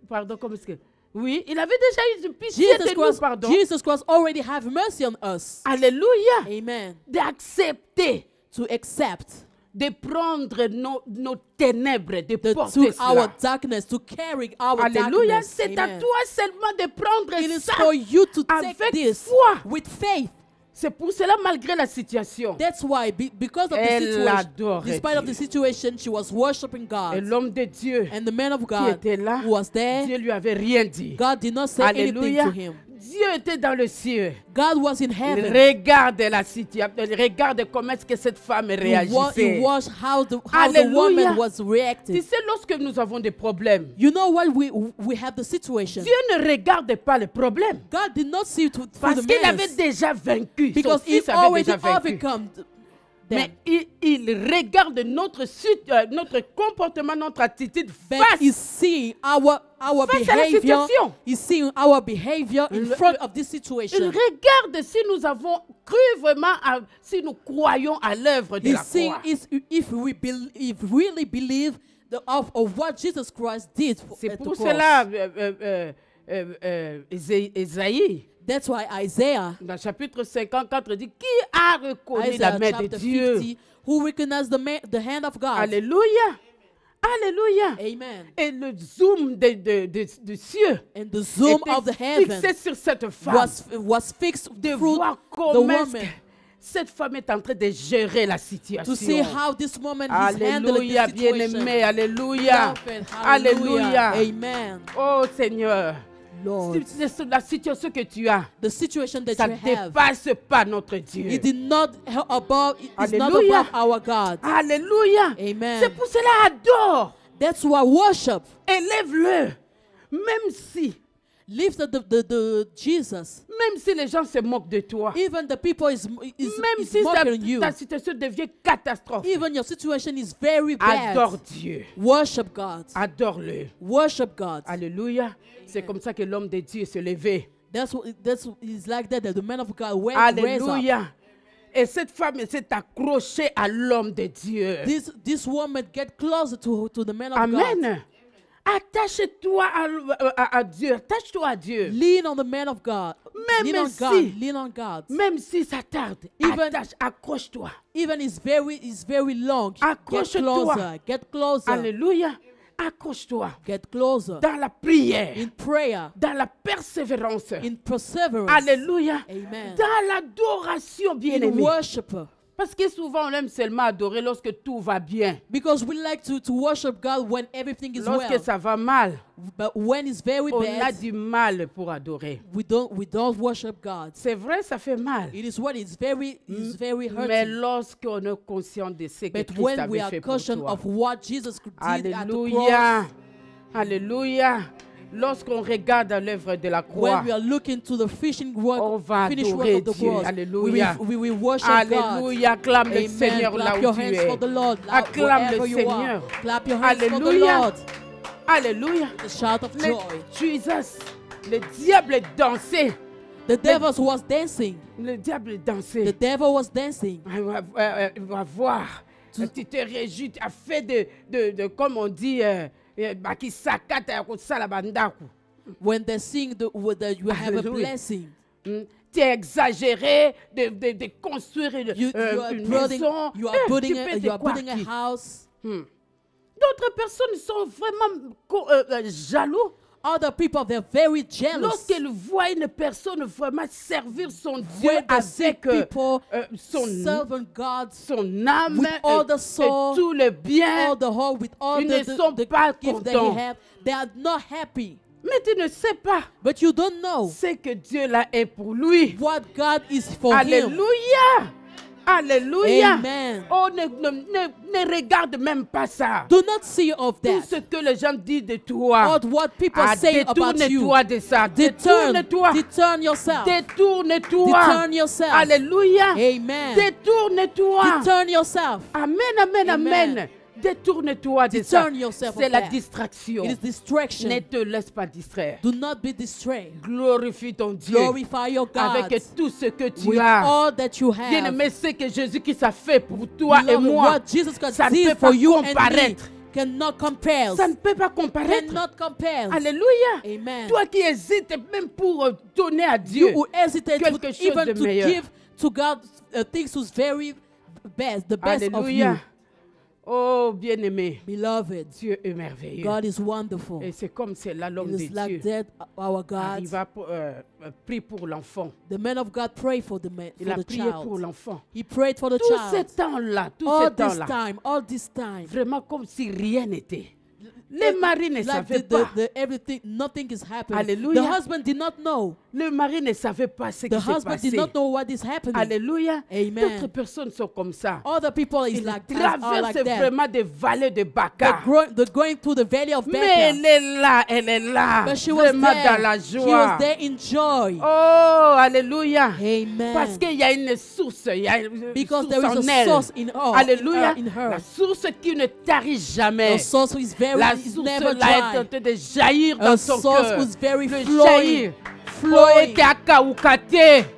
pardon, comment est-ce que, oui, il avait déjà eu une pitié de nous, pardon. Jesus Christ already have mercy on us. Alléluia. Amen. D'accepter, To accept, de prendre nos ténèbres, de to porter our cela. darkness, to carry our Alléluia. darkness. C'est à Amen. toi seulement de prendre It is ça for you to take avec this foi. with faith. C'est pour cela, malgré la situation, That's why, because of the Elle situation, adorait despite of Dieu. the situation, she was worshiping et God. l'homme de Dieu And the man of qui God était là, who was there, Dieu lui avait rien dit. God did not say anything Alléluia. to him. Dieu était dans le ciel. God was in Il heaven. regarde la situation. Il regarde comment est-ce que cette femme He réagissait. watched how the Alléluia. woman was Tu reacting. sais, lorsque nous avons des problèmes, You know what we have the situation. Dieu ne regarde pas les problèmes. God did not see through Parce the qu'il avait mess déjà vaincu. Son because he fils avait already déjà vaincu. overcome them. Mais il regarde notre comportement, notre attitude But face. he's seeing our Face à la behavior. situation. He's seeing our behavior in Le- front of this Il situation. regarde si nous avons cru vraiment, si nous croyons à l'œuvre de la He's seeing croix. if we really believe of what Jesus Christ did C'est at the pour cross. cela, Ésaïe, That's why Isaiah, dans le chapitre 54, dit, qui a reconnu la Isaiah main de chapter Dieu? 50, who recognized the hand of God. Alléluia. Alléluia. Amen. Et le zoom du ciel And the zoom of the était heaven fixé sur cette femme. was fixed De through voir the comment est-ce woman, que cette femme est en train de gérer la to situation. see how this woman is handling Alléluia, the situation. bien-aimé. Alléluia. Prophet, Alléluia. Amen. Oh Seigneur, Lord, la situation que tu as, the situation that ça you ne have, dépasse pas notre Dieu. it is not above Alléluia. our God. Alléluia. Amen. C'est pour cela, adore. That's why worship. Élève-le. Même si Lift the Jesus. Même si les gens se moquent de toi, Even the people is même si mocking you. ta situation devient catastrophique, Even your situation is very bad. adore Dieu. Worship God. Adore-le. Worship God. Alléluia. C'est comme ça que l'homme de Dieu se levait. It's like that the man of God raise up. Alléluia. Et cette femme s'est accrochée à l'homme de Dieu. This woman get closer to the man of Amen. God. Attache-toi à Dieu. Attache-toi à Dieu. Lean on the man of God. Même Lean on si- God. Lean on God. Même si ça tarde, Even- accroche-toi. Even it's very long. Get Accroche-toi. closer. Get closer. Alléluia. Accroche-toi. Get closer. Dans la prière. In prayer. Dans la persévérance. In perseverance. Alléluia. Amen. Dans l'adoration, In bien-aimé. worship. Parce que souvent, on aime seulement adorer lorsque tout va bien. Because we like to worship God when everything is Lorsque well. ça va mal, But when it's very on a bad, du mal pour adorer. we don't worship God. C'est vrai, ça fait mal. It is what it's very Mais hurting. lorsqu'on est conscient de ce que But Christ when we avait are fait pour conscious toi. of what Jesus did at the Alléluia. cross, Alléluia. Lorsqu'on regarde l'œuvre de la croix, when we are looking to the finishing work, on va finished work adorer of the Dieu. cross, Alléluia. we will worship God. Alléluia. Acclame le Amen. Seigneur là Clap où your tu hands es. for the Lord. Acclame Wherever le you Seigneur. are. Clap your hands for the Alléluia. Lord. Alléluia. The shout of Le, joy. Jesus, le diable dansait. The devil was dancing. Le diable The dansait. devil was dancing. Va voir. Tu te réjouis. Tu as fait de comme on dit, qui sakata ya kosala bandako. When they sing, you have a Hallelujah. blessing. Tu es exagéré de construire You are une building, maison. you are Tu building, fais de you are quoi building a qui? house. D'autres personnes sont vraiment jaloux. Other people, they're very jealous. Lorsqu'ils voient une personne vraiment servir son Dieu When they see avec people son serving God, son âme with all the et soul, tout le bien, all the whole, with all ils ne sont the pas gift that contents. he have, they are not happy. Mais tu ne sais pas But you don't know ce que Dieu là est pour lui. what God is for him. Alléluia. Alléluia. Amen. Oh, ne regarde même pas ça. Do not see of Tout that. ce que les gens disent de toi. Or what people say about you. Détourne-toi de ça. Deturn Détourne-toi. yourself. Détourne-toi. Deturn yourself. Alléluia. Amen. Détourne-toi. Deturn yourself. Amen, amen, Amen. amen. Détourne-toi de ça. Deturn yourself C'est of la that. distraction. It is distraction. Ne te laisse pas distraire. Do not be distracted. Glorifie ton Dieu Glorify your God avec tout ce que tu with as. all that you have. Bien-aimé, ce que Jésus-Christ a fait pour toi et Beloved, moi, what Jesus Christ ça ne did peut for pas you and me comparaître. cannot compare. Ça ne peut pas comparaître. Cannot compare. Alléluia. Amen. Toi qui hésites même pour donner à You Dieu who hesitate quelque chose even de to meilleur. give to God things who's very best, the best of you. Alléluia. Oh, bien-aimé, Beloved, Dieu est merveilleux. God is wonderful. Et c'est comme cela l'homme It de is like Dieu that our God. arriva prie pour l'enfant. The man of God prayed for the man, Il for a the prié pour child. l'enfant. He prayed for the Tout ce child. temps-là, tout All ce this temps-là, time, all this time. vraiment comme si rien n'était. Le mari ne Like savait pas. everything, nothing is happening. Alléluia. The husband did not know. Le mari ne savait pas ce The qui s'est husband did passé. not know what is happening. Alléluia. Amen. D'autres personnes sont comme ça. Other people is Ils like, are traversent like that. vraiment des vallées de Baca. They're going through the valley of Mais Baca. elle est là, But she was vraiment there. dans la She joie. was there in joy. Oh, alléluia. Amen. Parce qu'il y a une source, il y a une Because source there en is a elle. source in her. Alléluia. In her. La source qui ne tarit jamais. The source is very La is source never là est en dry. train de jaillir dans A son source cœur. who's very Le flowing. jaillir. Flowing.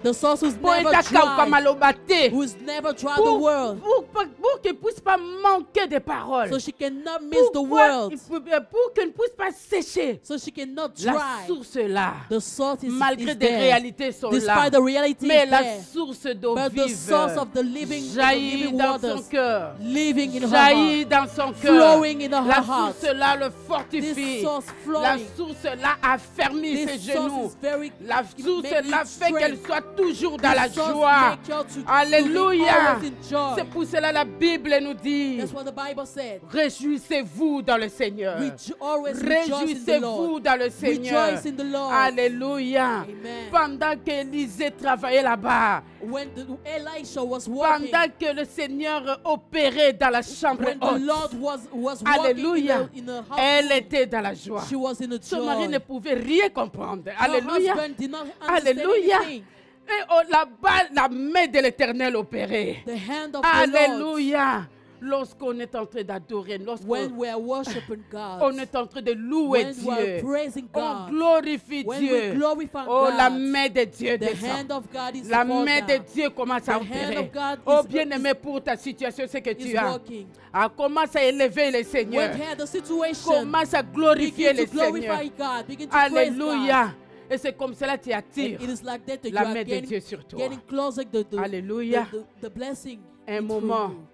The source who's never dry. Who's never dry the world. Pour qu'il ne puisse pas manquer de paroles. So she cannot miss the world. Pour qu'il ne puisse pas sécher. So she cannot La dry. source là. The source is Malgré is des there. réalités sont là. Despite the reality Mais is la there. source d'eau But the vive source of the living jaillit dans son waters cœur. living in her Jaillit heart. dans son cœur. Flowing in her La heart. source là le This fortifie. source La flowing. source là affermit ses This source genoux. is very La source make là it fait qu'elle strength. soit toujours dans la This source joie. make you to be Alléluia. always in joy. C'est pour cela la Bible nous dit That's what the Bible said. réjouissez-vous dans le Seigneur. Always rejoice in the Réjouissez-vous Lord. dans le Seigneur. Rejoice in the Lord. Alléluia. Amen. Pendant qu'Élisée travaillait là-bas, When Elisha was walking, pendant que le Seigneur opérait dans la chambre when the haute, Lord was walking Alléluia, in the house, elle était dans la joie. she was in a Son mari ne joy. pouvait rien comprendre. Her Alléluia. husband did not understand Alléluia. anything. Et là-bas, la main de l'Éternel opérait. The hand of the Lord. Alléluia. lorsqu'on est en train d'adorer, when lorsqu'on we are worshiping on God, est en train de louer when we are Dieu, praising on God, glorifie when we Dieu. glorify Oh, la God, main de Dieu the descend. hand of God is La fall main de down. Dieu commence à The hand opérer. of God Oh, is- bien-aimé, pour ta situation, c'est que is tu as. working. Ah, commence à élever le Seigneur. When you have the situation, Commence à glorifier begin le to glorify Seigneur. God, begin to praise God. Alléluia. Et c'est comme cela que tu And attires it is like that that la you are main de Dieu getting, sur toi. getting closer to Alléluia. the blessing. Un through moment, you.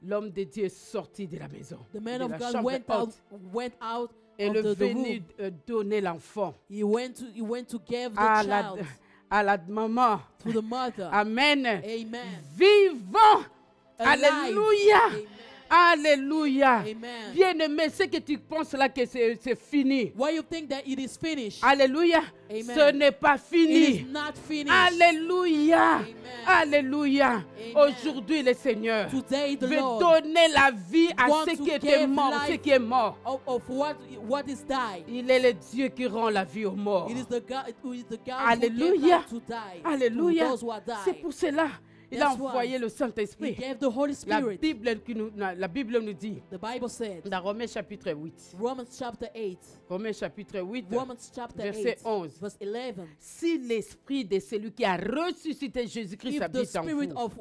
l'homme de Dieu est sorti de la maison, The man de of la God chambre haute, went out et of le the room. venu donner l'enfant He went to give the à child la maman. to the mother. Amen. Amen. Vivant. Alive. Alléluia. Amen. Alléluia. Amen. Bien-aimé, ce que tu penses là que c'est fini. Why you think that it is finished? Alléluia. Amen. Ce n'est pas It is fini. not finished. Alléluia. Amen. Alléluia. Amen. Aujourd'hui, le Seigneur Today the veut Lord donner la vie à want ceux to qui étaient give morts, life ceux qui est mort. of what is died. Il est le Dieu qui rend la vie aux morts. It is the God who is the God Alléluia. who gave life to die. Alléluia. To those who are C'est died. pour cela il a That's why envoyé le He Saint-Esprit. gave the Holy La Spirit. Bible nous dit, The Bible said, dans Romains chapitre 8, Romans chapter 8, Romains chapitre 8, Romans chapter verset 8, 11. verse 11. Si l'esprit de celui qui a ressuscité Jésus-Christ If the habite en spirit vous, of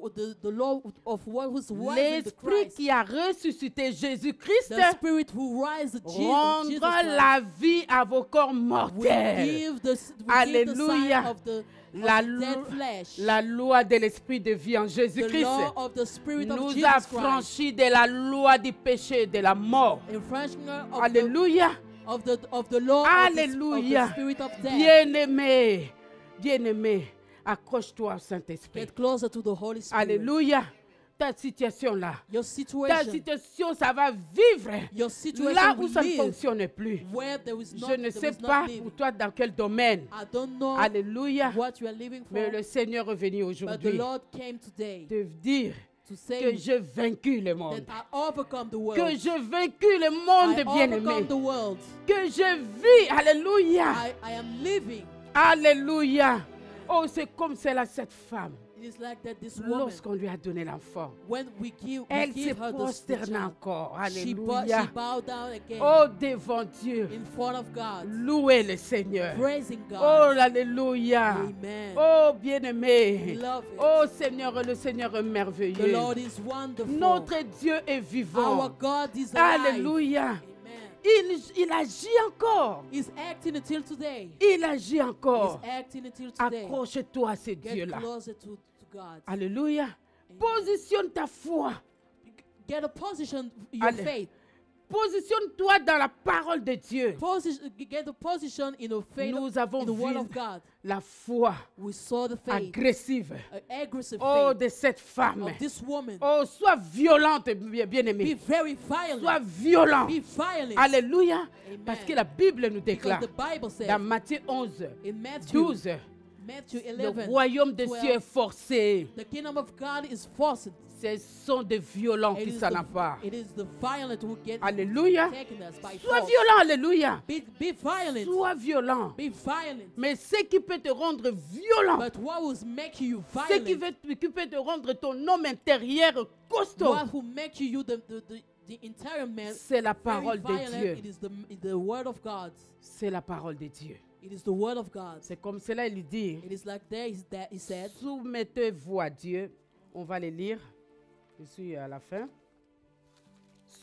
the Lord of what was rising the l'esprit Christ, qui a ressuscité Jésus-Christ the spirit who rises Jesus rendra Christ, la vie à vos corps will mortels. give the Alléluia. sign of the La, dead flesh. la loi de l'esprit de vie en The Jésus-Christ law of the spirit of nous Jesus a Christ. franchis de la loi du péché et de la mort. Infringement of Alléluia. the law Alléluia. of the spirit of death. Bien-aimé, bien-aimé, accroche-toi au Saint-Esprit. Get closer to the Holy Spirit. Alléluia. Ta situation là, Your ta situation, situation, ça va vivre your situation là où will ça ne live fonctionne plus. where there is not, Je ne there sais is not pas living. pour toi dans quel domaine. I don't know Alléluia. what you are living for, Mais le Seigneur est venu but the aujourd'hui Lord came today te dire to say que j'ai vaincu le monde. that I overcome the world. Que j'ai vaincu le monde I bien-aimé. overcome the world. Que je vis. Alléluia. I am living. Alléluia. Oh, c'est comme cela cette femme. It is like that this woman, Lorsqu'on lui a donné l'enfant, when we give elle se her the prosterne child, encore. she Alléluia. bowed down again Oh, devant Dieu. in front of God, Louez le Seigneur. praising Oh, God. alléluia. Amen. Oh, bien-aimé. Love it. Oh, Seigneur, le Seigneur est The merveilleux. Lord is wonderful. Notre Dieu est Our vivant. God is alive. Alléluia. Amen. Il agit encore. He's acting until today. Il agit He's encore. acting until today. Accroche-toi à ce Get Dieu-là. closer to God. Alléluia. Positionne ta foi. Get a position, your Allez. faith. Positionne-toi dans la parole de Dieu. Get a position in the faith, Nous avons in the word vu of God. la foi We saw the faith, agressive. aggressive Oh, faith de cette femme. of this woman. Oh, sois violente, Be bien-aimé. very Sois violent. violent. Be violent. Alléluia. Amen. Parce que la Bible nous Because déclare the Bible says dans Matthieu 11, in Matthew 12, 11, le royaume des 12, cieux est forcé. the kingdom of God is forced. Ce sont des violents It qui is, s'en emparent. it is the violent who get Alléluia. taken us by Sois force. violent, alléluia. Be violent. Sois violent. Be violent. Mais ce qui peut te rendre violent, But what will make you ce qui violent? peut te rendre ton homme intérieur costaud, What will make you the entire man c'est la very parole de violent? Dieu. It is the word of God. C'est la parole de Dieu. It is the word of God. C'est comme cela, il dit, It is like that he said, soumettez-vous à Dieu. On va les lire. Je suis à la fin.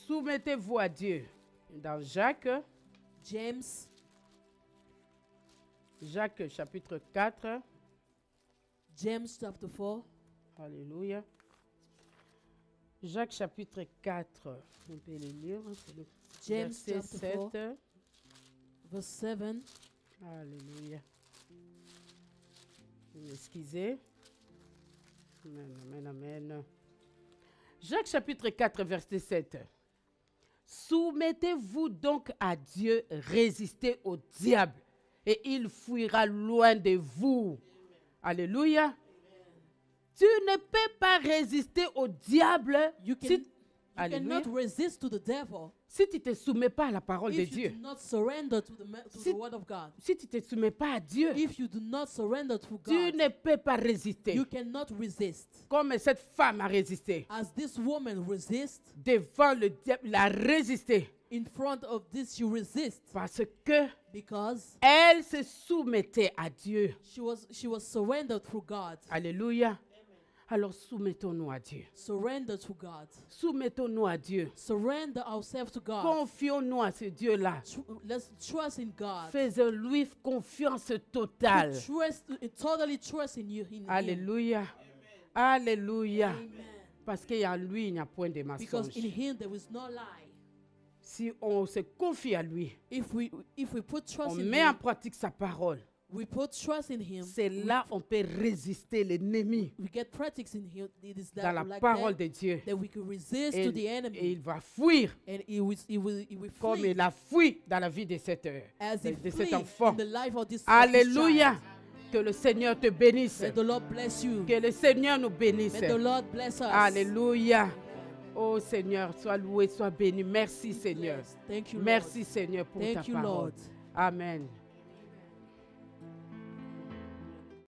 Soumettez-vous à Dieu. Dans Jacques chapitre 4. James chapter 4, Alléluia. Jacques chapitre 4. On peut les lire. C'est le James verset chapter 7. 4, verse 7. Alléluia. Excusez. Amen, amen, amen. Jacques chapitre 4, verset 7. Soumettez-vous donc à Dieu, résistez au diable, et il fuira loin de vous. Alléluia. Tu ne peux pas résister au diable You can, si You Alléluia. cannot resist to the devil Si tu ne te soumets pas à la parole de if you Dieu, do not surrender to Si- the word of God. si tu ne te soumets pas à Dieu, If you do not surrender to tu God, ne peux pas résister. you cannot resist. Comme cette femme a résisté. As this woman resists, Devant le diable, il a résisté. in front of this you resist Parce que because elle se soumettait à Dieu. she was surrendered through God. Alléluia. Alors soumettons-nous à Dieu. Surrender to God. Soumettons-nous à Dieu. Surrender ourselves to God. Confions-nous à ce Dieu-là. Let's trust in God. Faisons-lui confiance totale. Totally trust in you. In Him. Alléluia. Alléluia. Amen. Parce qu'en lui, il n'y a point de Because mensonge. in Him there is no lie. Si on se confie à lui, If we put trust on in met en Him, pratique sa parole, we put trust in Him. c'est là on peut résister l'ennemi We get practice in Him. It is dans that la like parole that, de Dieu. that we can resist Et, to the et enemy, il va fuir and he will comme flee il a fui dans la vie de, as he de cet flee enfant. in the life of this Alléluia. child. Que le Seigneur te bénisse. May the Lord bless you. Que le Seigneur nous bénisse. May the Lord bless us. Alléluia. Oh Seigneur, sois loué, sois béni. Merci Seigneur. Thank you, Lord. Merci Seigneur pour Thank ta you, parole. Lord. Amen.